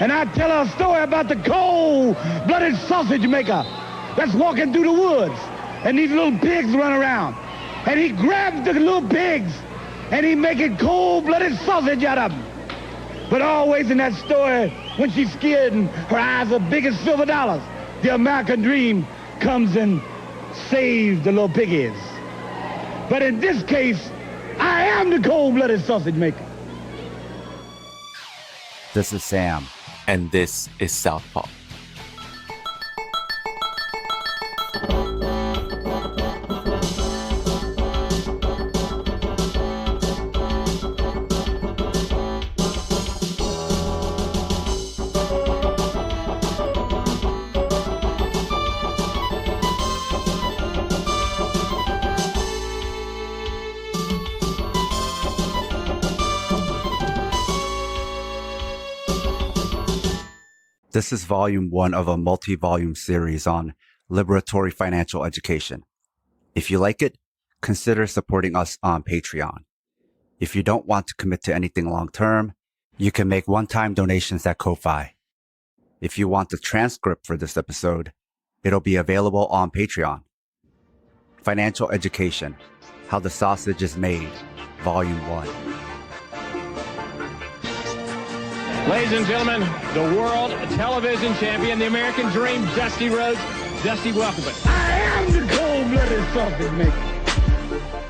And I tell her a story about the cold-blooded sausage maker that's walking through the woods, and these little pigs run around. And he grabs the little pigs, and he making cold-blooded sausage out of them. But always in that story, when she's scared and her eyes are big as silver dollars, the American dream comes and saves the little piggies. But in this case, I am the cold-blooded sausage maker. This is Sam. And this is Southpaw. This is volume 1 of a multi-volume series on liberatory financial education. If you like it, consider supporting us on Patreon. If you don't want to commit to anything long-term, you can make one-time donations at Ko-Fi. If you want the transcript for this episode, it'll be available on Patreon. Financial Education, How the Sausage is Made, Volume 1. Ladies and gentlemen, the world television champion, the American dream, Dusty Rhodes. Dusty, welcome. I am the cold-blooded sausage maker.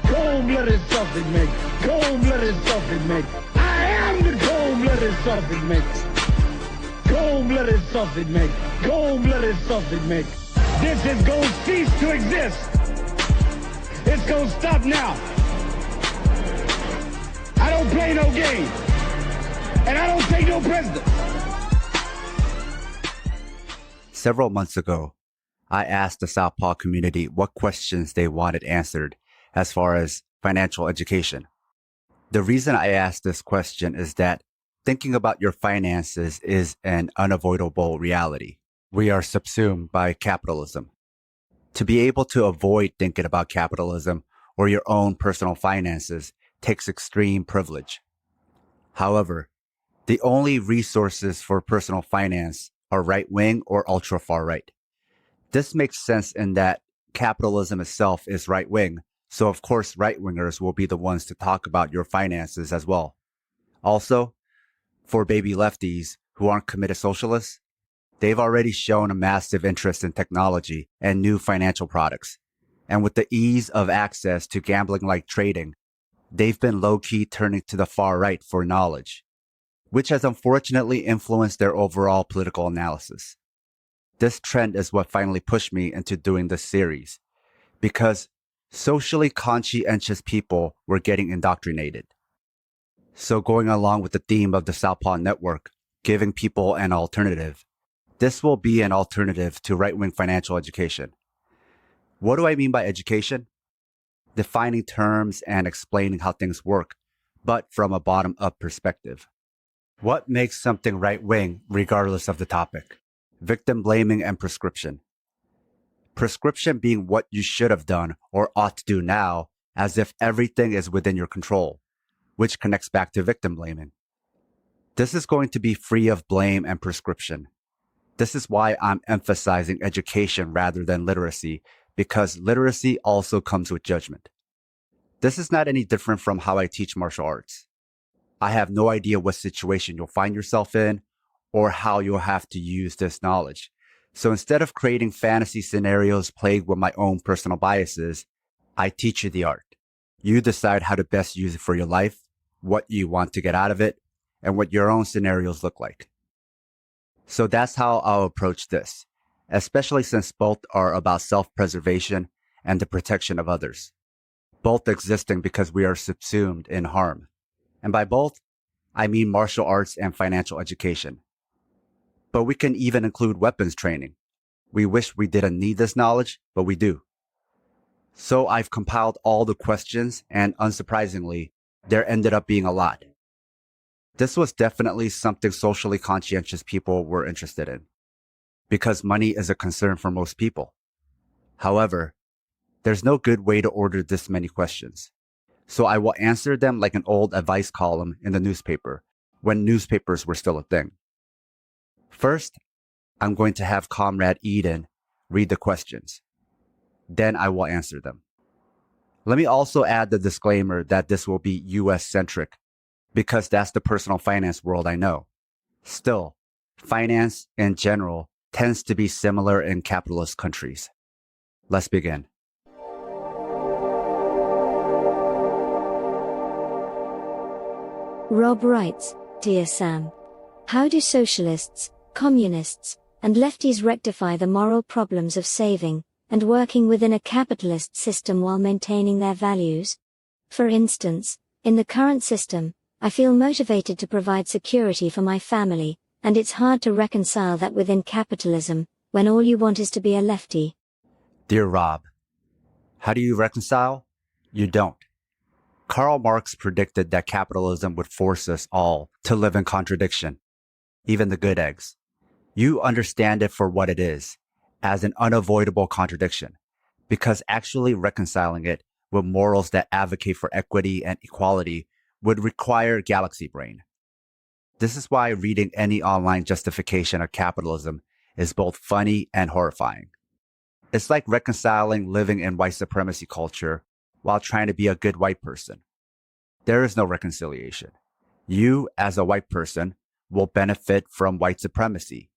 Cold-blooded sausage maker. Cold-blooded sausage maker. I am the cold-blooded sausage maker. Cold-blooded sausage maker. Cold-blooded sausage maker. This is going to cease to exist. It's going to stop now. I don't play no game. And I don't take no prisoners. Several months ago, I asked the Southpaw community what questions they wanted answered as far as financial education. The reason I asked this question is that thinking about your finances is an unavoidable reality. We are subsumed by capitalism. To be able to avoid thinking about capitalism or your own personal finances takes extreme privilege. However, the only resources for personal finance are right-wing or ultra-far-right. This makes sense in that capitalism itself is right-wing, so of course right-wingers will be the ones to talk about your finances as well. Also, for baby lefties who aren't committed socialists, they've already shown a massive interest in technology and new financial products. And with the ease of access to gambling-like trading, they've been low-key turning to the far right for knowledge, which has unfortunately influenced their overall political analysis. This trend is what finally pushed me into doing this series, because socially conscientious people were getting indoctrinated. So going along with the theme of the Southpaw Network, giving people an alternative, this will be an alternative to right-wing financial education. What do I mean by education? Defining terms and explaining how things work, but from a bottom-up perspective. What makes something right-wing regardless of the topic? Victim blaming and prescription. Prescription being what you should have done or ought to do now, as if everything is within your control, which connects back to victim blaming. This is going to be free of blame and prescription. This is why I'm emphasizing education rather than literacy, because literacy also comes with judgment. This is not any different from how I teach martial arts. I have no idea what situation you'll find yourself in or how you'll have to use this knowledge. So instead of creating fantasy scenarios plagued with my own personal biases, I teach you the art. You decide how to best use it for your life, what you want to get out of it, and what your own scenarios look like. So that's how I'll approach this, especially since both are about self-preservation and the protection of others, both existing because we are subsumed in harm. And by both, I mean martial arts and financial education. But we can even include weapons training. We wish we didn't need this knowledge, but we do. So I've compiled all the questions, and unsurprisingly, there ended up being a lot. This was definitely something socially conscientious people were interested in, because money is a concern for most people. However, there's no good way to order this many questions. So I will answer them like an old advice column in the newspaper, when newspapers were still a thing. First, I'm going to have Comrade Eden read the questions. Then I will answer them. Let me also add the disclaimer that this will be US centric, because that's the personal finance world I know. Still, finance in general tends to be similar in capitalist countries. Let's begin. Rob writes, Dear Sam, how do socialists, communists, and lefties rectify the moral problems of saving and working within a capitalist system while maintaining their values? For instance, in the current system, I feel motivated to provide security for my family, and it's hard to reconcile that within capitalism, when all you want is to be a lefty. Dear Rob, how do you reconcile? You don't. Karl Marx predicted that capitalism would force us all to live in contradiction, even the good eggs. You understand it for what it is, as an unavoidable contradiction, because actually reconciling it with morals that advocate for equity and equality would require galaxy brain. This is why reading any online justification of capitalism is both funny and horrifying. It's like reconciling living in white supremacy culture while trying to be a good white person. There is no reconciliation. You, as a white person, will benefit from white supremacy.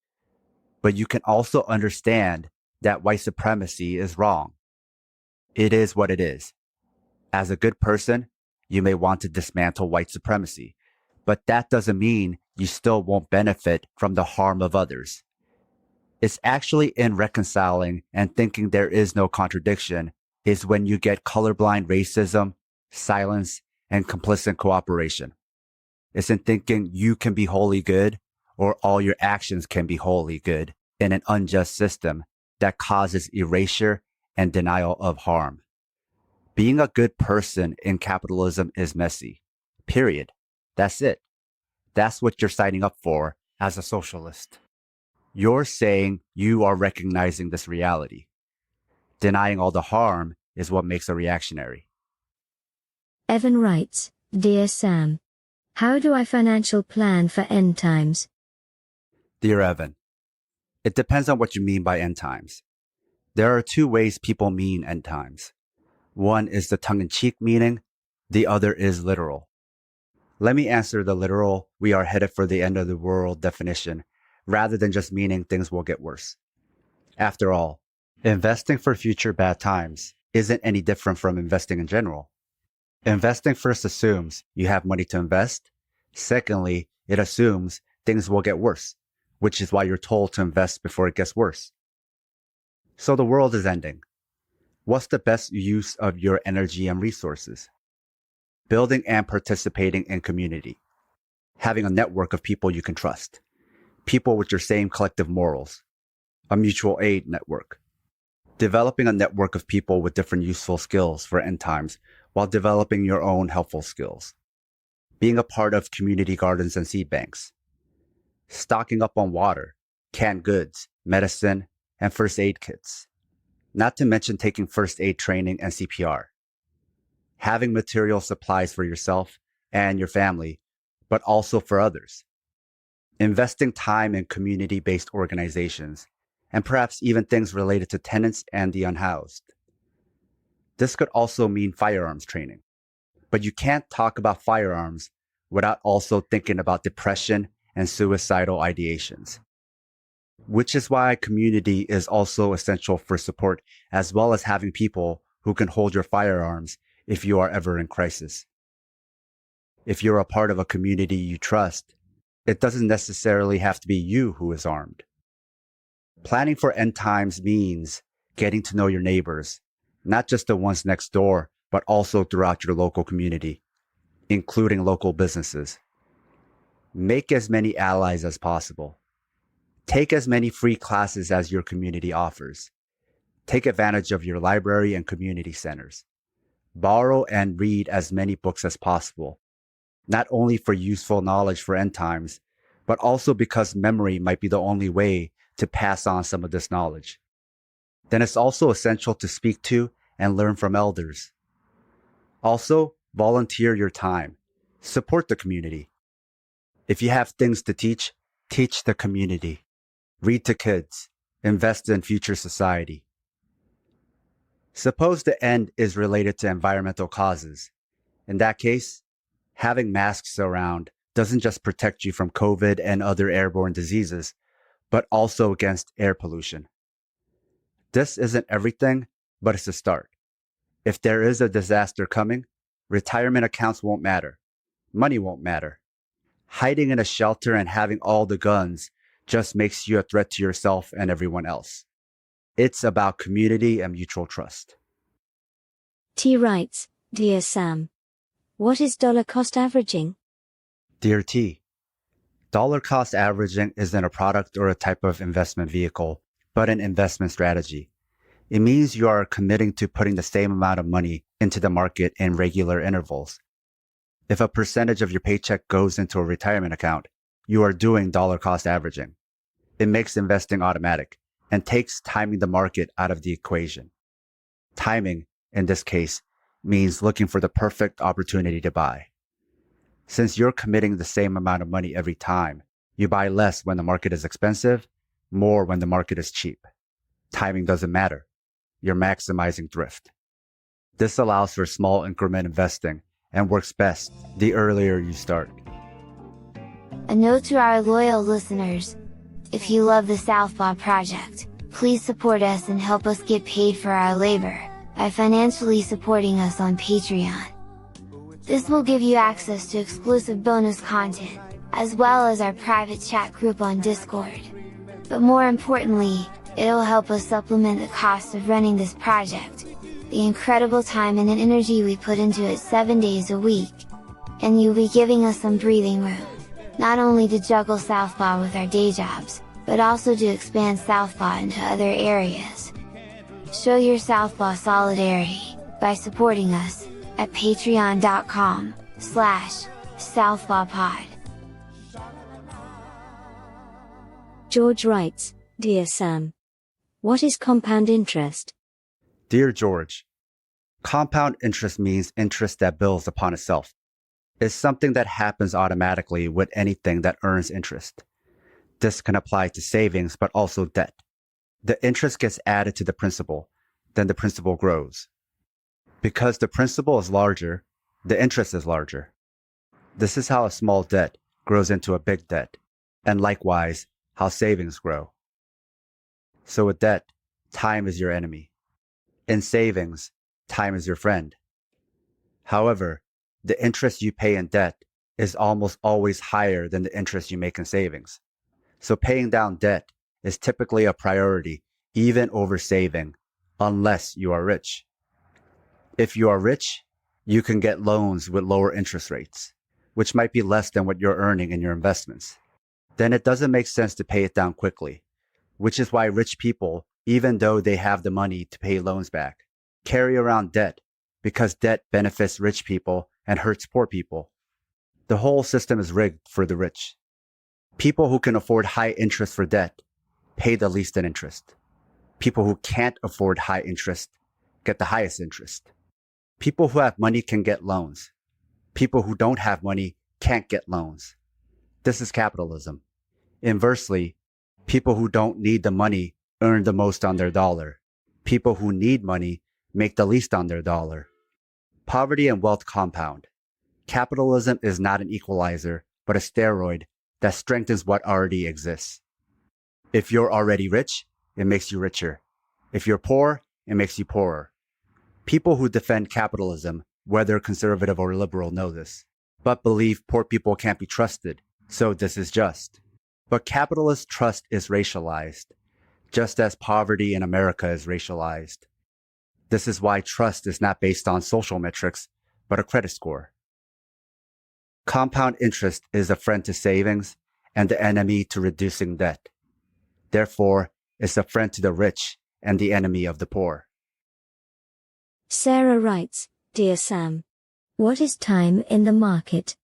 But you can also understand that white supremacy is wrong. It is what it is. As a good person, you may want to dismantle white supremacy, but that doesn't mean you still won't benefit from the harm of others. It's actually in reconciling and thinking there is no contradiction is when you get colorblind racism, silence, and complicit cooperation. It's in thinking you can be wholly good or all your actions can be wholly good in an unjust system that causes erasure and denial of harm. Being a good person in capitalism is messy. Period. That's it. That's what you're signing up for as a socialist. You're saying you are recognizing this reality. Denying all the harm is what makes a reactionary. Evan writes, Dear Sam, how do I financial plan for end times? Dear Evan, it depends on what you mean by end times. There are two ways people mean end times. One is the tongue-in-cheek meaning, the other is literal. Let me answer the literal, we are headed for the end of the world definition, rather than just meaning things will get worse. After all, investing for future bad times isn't any different from investing in general. Investing first assumes you have money to invest. Secondly, it assumes things will get worse, which is why you're told to invest before it gets worse. So the world is ending. What's the best use of your energy and resources? Building and participating in community. Having a network of people you can trust. People with your same collective morals. A mutual aid network. Developing a network of people with different useful skills for end times while developing your own helpful skills. Being a part of community gardens and seed banks. Stocking up on water, canned goods, medicine, and first aid kits. Not to mention taking first aid training and CPR. Having material supplies for yourself and your family, but also for others. Investing time in community-based organizations, and perhaps even things related to tenants and the unhoused. This could also mean firearms training. But you can't talk about firearms without also thinking about depression and suicidal ideations. Which is why community is also essential for support, as well as having people who can hold your firearms if you are ever in crisis. If you're a part of a community you trust, it doesn't necessarily have to be you who is armed. Planning for end times means getting to know your neighbors, not just the ones next door, but also throughout your local community, including local businesses. Make as many allies as possible. Take as many free classes as your community offers. Take advantage of your library and community centers. Borrow and read as many books as possible, not only for useful knowledge for end times, but also because memory might be the only way to pass on some of this knowledge. Then it's also essential to speak to and learn from elders. Also, volunteer your time. Support the community. If you have things to teach, teach the community. Read to kids. Invest in future society. Suppose the end is related to environmental causes. In that case, having masks around doesn't just protect you from COVID and other airborne diseases, but also against air pollution. This isn't everything, but it's a start. If there is a disaster coming, retirement accounts won't matter. Money won't matter. Hiding in a shelter and having all the guns just makes you a threat to yourself and everyone else. It's about community and mutual trust. T writes, Dear Sam, what is dollar cost averaging? Dear T, dollar cost averaging isn't a product or a type of investment vehicle, but an investment strategy. It means you are committing to putting the same amount of money into the market in regular intervals. If a percentage of your paycheck goes into a retirement account, you are doing dollar cost averaging. It makes investing automatic and takes timing the market out of the equation. Timing, in this case, means looking for the perfect opportunity to buy. Since you're committing the same amount of money every time, you buy less when the market is expensive, more when the market is cheap. Timing doesn't matter. You're maximizing thrift. This allows for small increment investing and works best the earlier you start. A note to our loyal listeners: if you love the Southpaw Project, please support us and help us get paid for our labor by financially supporting us on Patreon. This will give you access to exclusive bonus content, as well as our private chat group on Discord. But more importantly, it'll help us supplement the cost of running this project, the incredible time and energy we put into it 7 days a week, and you'll be giving us some breathing room, not only to juggle Southpaw with our day jobs, but also to expand Southpaw into other areas. Show your Southpaw solidarity by supporting us at patreon.com/southpawpod. George writes, Dear Sam, what is compound interest? Dear George, compound interest means interest that builds upon itself. It's something that happens automatically with anything that earns interest. This can apply to savings, but also debt. The interest gets added to the principal, then the principal grows. Because the principal is larger, the interest is larger. This is how a small debt grows into a big debt, and likewise, how savings grow. So with debt, time is your enemy. In savings, time is your friend. However, the interest you pay in debt is almost always higher than the interest you make in savings. So paying down debt is typically a priority, even over saving, unless you are rich. If you are rich, you can get loans with lower interest rates, which might be less than what you're earning in your investments. Then it doesn't make sense to pay it down quickly, which is why rich people, even though they have the money to pay loans back, carry around debt, because debt benefits rich people and hurts poor people. The whole system is rigged for the rich. People who can afford high interest for debt pay the least in interest. People who can't afford high interest get the highest interest. People who have money can get loans. People who don't have money can't get loans. This is capitalism. Inversely, people who don't need the money earn the most on their dollar. People who need money make the least on their dollar. Poverty and wealth compound. Capitalism is not an equalizer, but a steroid that strengthens what already exists. If you're already rich, it makes you richer. If you're poor, it makes you poorer. People who defend capitalism, whether conservative or liberal, know this, but believe poor people can't be trusted, so this is just. But capitalist trust is racialized, just as poverty in America is racialized. This is why trust is not based on social metrics, but a credit score. Compound interest is a friend to savings and the enemy to reducing debt. Therefore, it's a friend to the rich and the enemy of the poor. Sarah writes, Dear Sam, what is time in the market?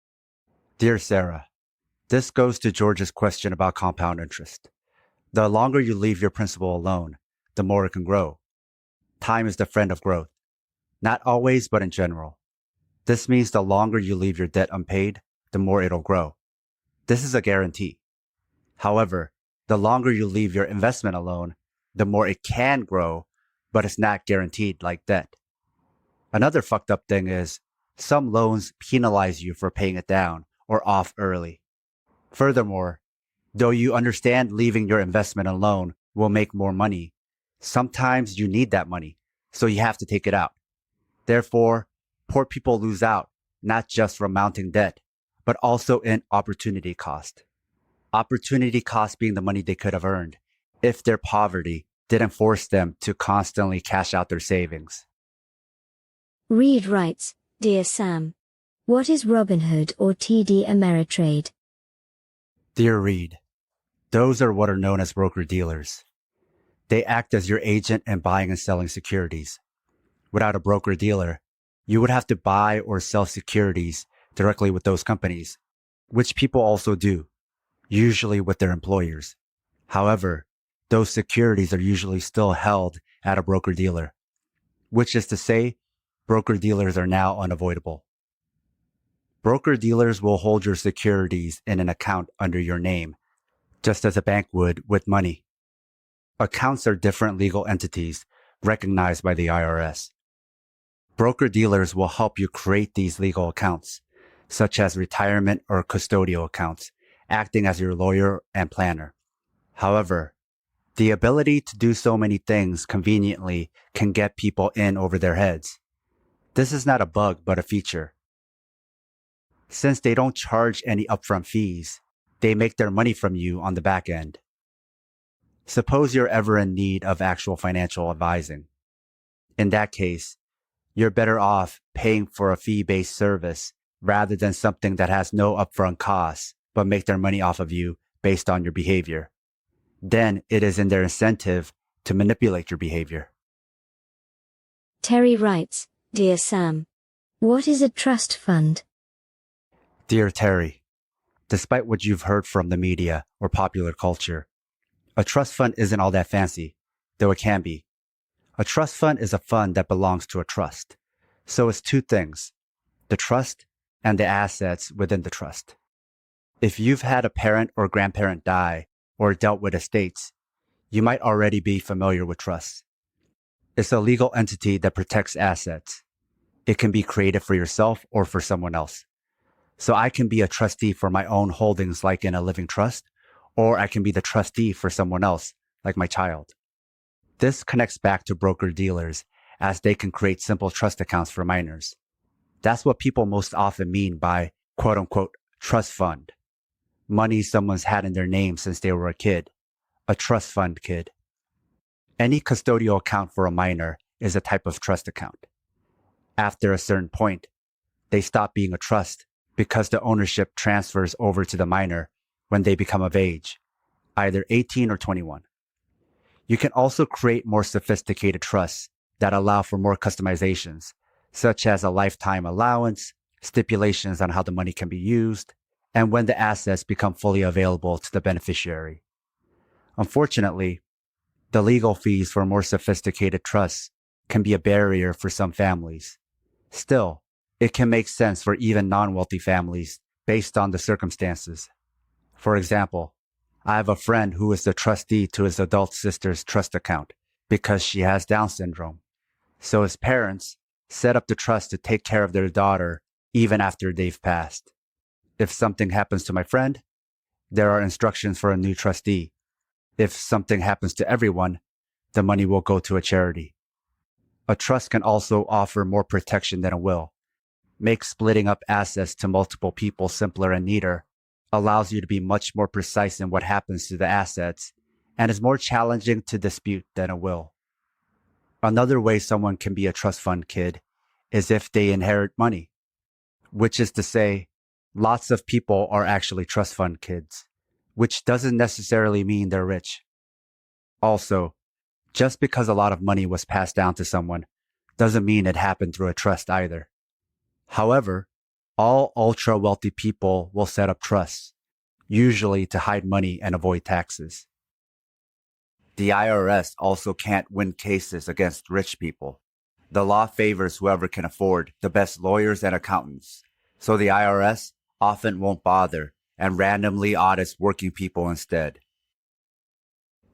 Dear Sarah, this goes to George's question about compound interest. The longer you leave your principal alone, the more it can grow. Time is the friend of growth. Not always, but in general. This means the longer you leave your debt unpaid, the more it'll grow. This is a guarantee. However, The longer you leave your investment alone, the more it can grow, but it's not guaranteed like debt. Another fucked up thing is some loans penalize you for paying it down or off early. Furthermore, though you understand leaving your investment alone will make more money, sometimes you need that money, so you have to take it out. Therefore, poor people lose out, not just from mounting debt, but also in opportunity cost. Opportunity cost being the money they could have earned if their poverty didn't force them to constantly cash out their savings. Reed writes, Dear Sam, what is Robinhood or TD Ameritrade? Dear Reed, those are what are known as broker-dealers. They act as your agent in buying and selling securities. Without a broker-dealer, you would have to buy or sell securities directly with those companies, which people also do, usually with their employers. However, those securities are usually still held at a broker-dealer, which is to say, broker-dealers are now unavoidable. Broker-dealers will hold your securities in an account under your name, just as a bank would with money. Accounts are different legal entities recognized by the IRS. Broker-dealers will help you create these legal accounts, such as retirement or custodial accounts, acting as your lawyer and planner. However, the ability to do so many things conveniently can get people in over their heads. This is not a bug, but a feature. Since they don't charge any upfront fees, they make their money from you on the back end. Suppose you're ever in need of actual financial advising. In that case, you're better off paying for a fee-based service rather than something that has no upfront costs, but make their money off of you based on your behavior. Then it is in their incentive to manipulate your behavior. Terry writes, Dear Sam, what is a trust fund? Dear Terry, despite what you've heard from the media or popular culture, a trust fund isn't all that fancy, though it can be. A trust fund is a fund that belongs to a trust. So it's two things, the trust and the assets within the trust. If you've had a parent or grandparent die or dealt with estates, you might already be familiar with trusts. It's a legal entity that protects assets. It can be created for yourself or for someone else. So I can be a trustee for my own holdings like in a living trust, or I can be the trustee for someone else, like my child. This connects back to broker-dealers as they can create simple trust accounts for minors. That's what people most often mean by quote-unquote trust fund. Money someone's had in their name since they were a kid. A trust fund kid. Any custodial account for a minor is a type of trust account. After a certain point, they stop being a trust because the ownership transfers over to the minor when they become of age, either 18 or 21. You can also create more sophisticated trusts that allow for more customizations, such as a lifetime allowance, stipulations on how the money can be used, and when the assets become fully available to the beneficiary. Unfortunately, the legal fees for more sophisticated trusts can be a barrier for some families. Still, it can make sense for even non-wealthy families based on the circumstances. For example, I have a friend who is the trustee to his adult sister's trust account because she has Down syndrome. So his parents set up the trust to take care of their daughter even after they've passed. If something happens to my friend, there are instructions for a new trustee. If something happens to everyone, the money will go to a charity. A trust can also offer more protection than a will, make splitting up assets to multiple people simpler and neater, allows you to be much more precise in what happens to the assets, and is more challenging to dispute than a will. Another way someone can be a trust fund kid is if they inherit money, which is to say, lots of people are actually trust fund kids, which doesn't necessarily mean they're rich. Also, just because a lot of money was passed down to someone doesn't mean it happened through a trust either. However, all ultra-wealthy people will set up trusts, usually to hide money and avoid taxes. The IRS also can't win cases against rich people. The law favors whoever can afford the best lawyers and accountants, so the IRS often won't bother and randomly audits working people instead.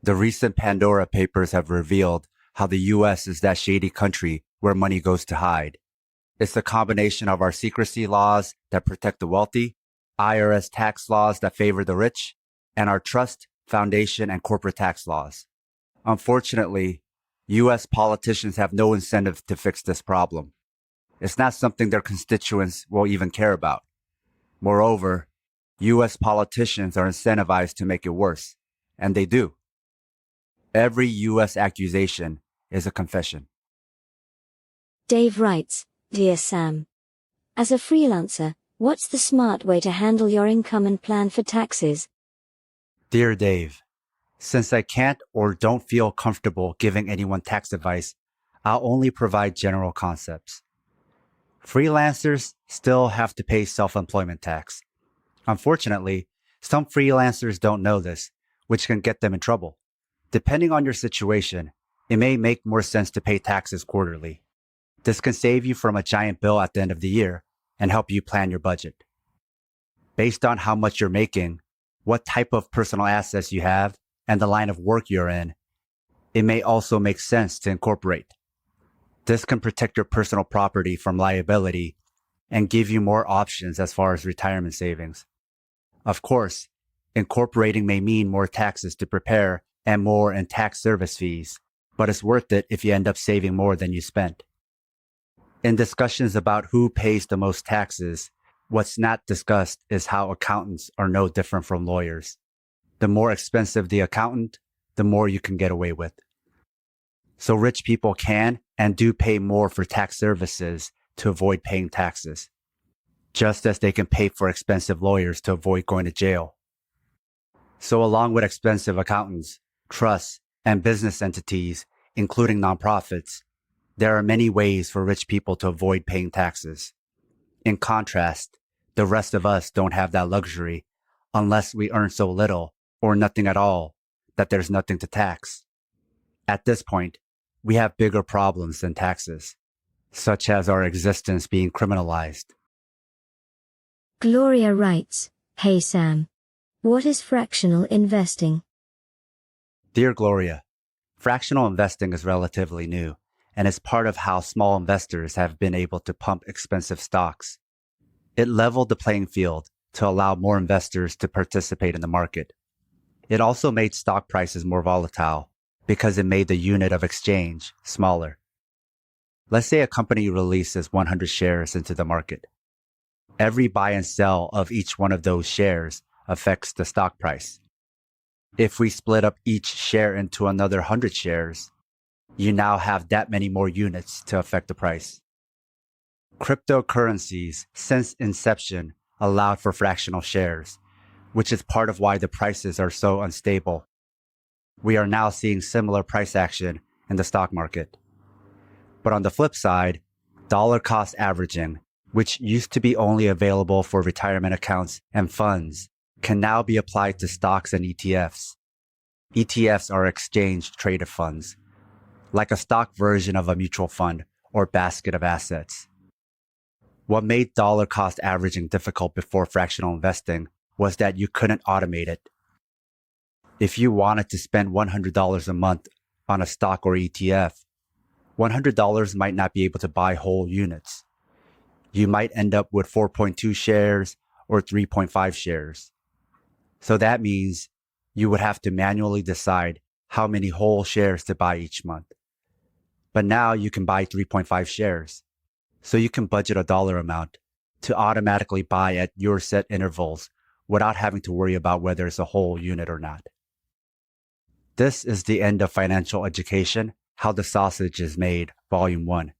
The recent Pandora Papers have revealed how the US is that shady country where money goes to hide. It's the combination of our secrecy laws that protect the wealthy, IRS tax laws that favor the rich, and our trust, foundation, and corporate tax laws. Unfortunately, US politicians have no incentive to fix this problem. It's not something their constituents will even care about. Moreover, US politicians are incentivized to make it worse, and they do. Every US accusation is a confession. Dave writes, Dear Sam, as a freelancer, what's the smart way to handle your income and plan for taxes? Dear Dave, since I can't or don't feel comfortable giving anyone tax advice, I'll only provide general concepts. Freelancers still have to pay self-employment tax. Unfortunately, some freelancers don't know this, which can get them in trouble. Depending on your situation, it may make more sense to pay taxes quarterly. This can save you from a giant bill at the end of the year and help you plan your budget. Based on how much you're making, what type of personal assets you have, and the line of work you're in, it may also make sense to incorporate. This can protect your personal property from liability and give you more options as far as retirement savings. Of course, incorporating may mean more taxes to prepare and more in tax service fees, but it's worth it if you end up saving more than you spent. In discussions about who pays the most taxes, what's not discussed is how accountants are no different from lawyers. The more expensive the accountant, the more you can get away with. So rich people can and do pay more for tax services to avoid paying taxes, just as they can pay for expensive lawyers to avoid going to jail. So along with expensive accountants, trusts, and business entities, including nonprofits, there are many ways for rich people to avoid paying taxes. In contrast, the rest of us don't have that luxury unless we earn so little or nothing at all that there's nothing to tax. At this point, we have bigger problems than taxes, such as our existence being criminalized. Gloria writes, Hey Sam, what is fractional investing? Dear Gloria, fractional investing is relatively new and is part of how small investors have been able to pump expensive stocks. It leveled the playing field to allow more investors to participate in the market. It also made stock prices more volatile because it made the unit of exchange smaller. Let's say a company releases 100 shares into the market. Every buy and sell of each one of those shares affects the stock price. If we split up each share into another 100 shares, you now have that many more units to affect the price. Cryptocurrencies, since inception, allowed for fractional shares, which is part of why the prices are so unstable. We are now seeing similar price action in the stock market. But on the flip side, dollar cost averaging, which used to be only available for retirement accounts and funds, can now be applied to stocks and ETFs. ETFs are exchange-traded funds, like a stock version of a mutual fund or basket of assets. What made dollar cost averaging difficult before fractional investing was that you couldn't automate it. If you wanted to spend $100 a month on a stock or ETF, $100 might not be able to buy whole units. You might end up with 4.2 shares or 3.5 shares. So that means you would have to manually decide how many whole shares to buy each month. But now you can buy 3.5 shares. So you can budget a dollar amount to automatically buy at your set intervals without having to worry about whether it's a whole unit or not. This is the end of Financial Education, How the Sausage is Made, Volume 1.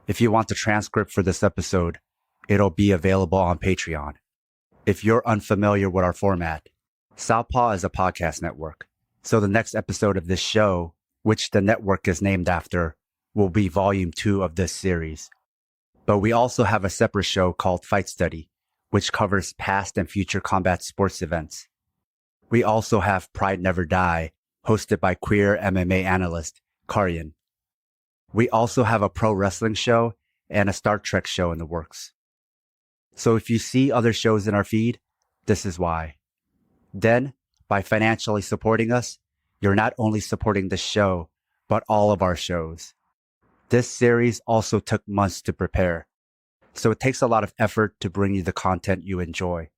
If you want the transcript for this episode, it'll be available on Patreon. If you're unfamiliar with our format, Southpaw is a podcast network. So the next episode of this show, which the network is named after, will be Volume 2 of this series. But we also have a separate show called Fight Study, which covers past and future combat sports events. We also have Pride Never Die, hosted by queer MMA analyst Karyan. We also have a pro wrestling show and a Star Trek show in the works. So if you see other shows in our feed, this is why. Then, by financially supporting us, you're not only supporting the show, but all of our shows. This series also took months to prepare, so it takes a lot of effort to bring you the content you enjoy.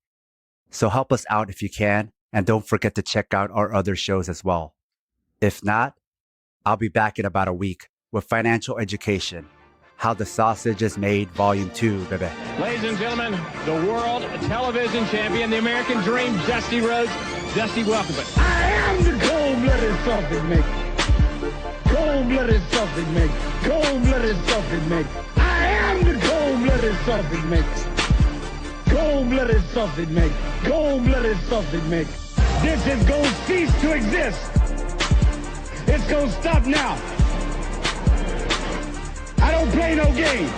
So help us out if you can, and don't forget to check out our other shows as well. If not, I'll be back in about a week with Financial Education, How the Sausage is Made, Volume 2, baby. Ladies and gentlemen, the world television champion, the American dream, Dusty Rhodes. Dusty, welcome. I am the cold-blooded sausage maker. Cold-blooded sausage maker. Cold-blooded sausage maker. I am the cold-blooded sausage maker. Cold-blooded sausage maker. Cold-blooded sausage maker. This is going to cease to exist. It's going to stop now. I don't play no game.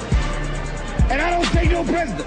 And I don't take no prisoners.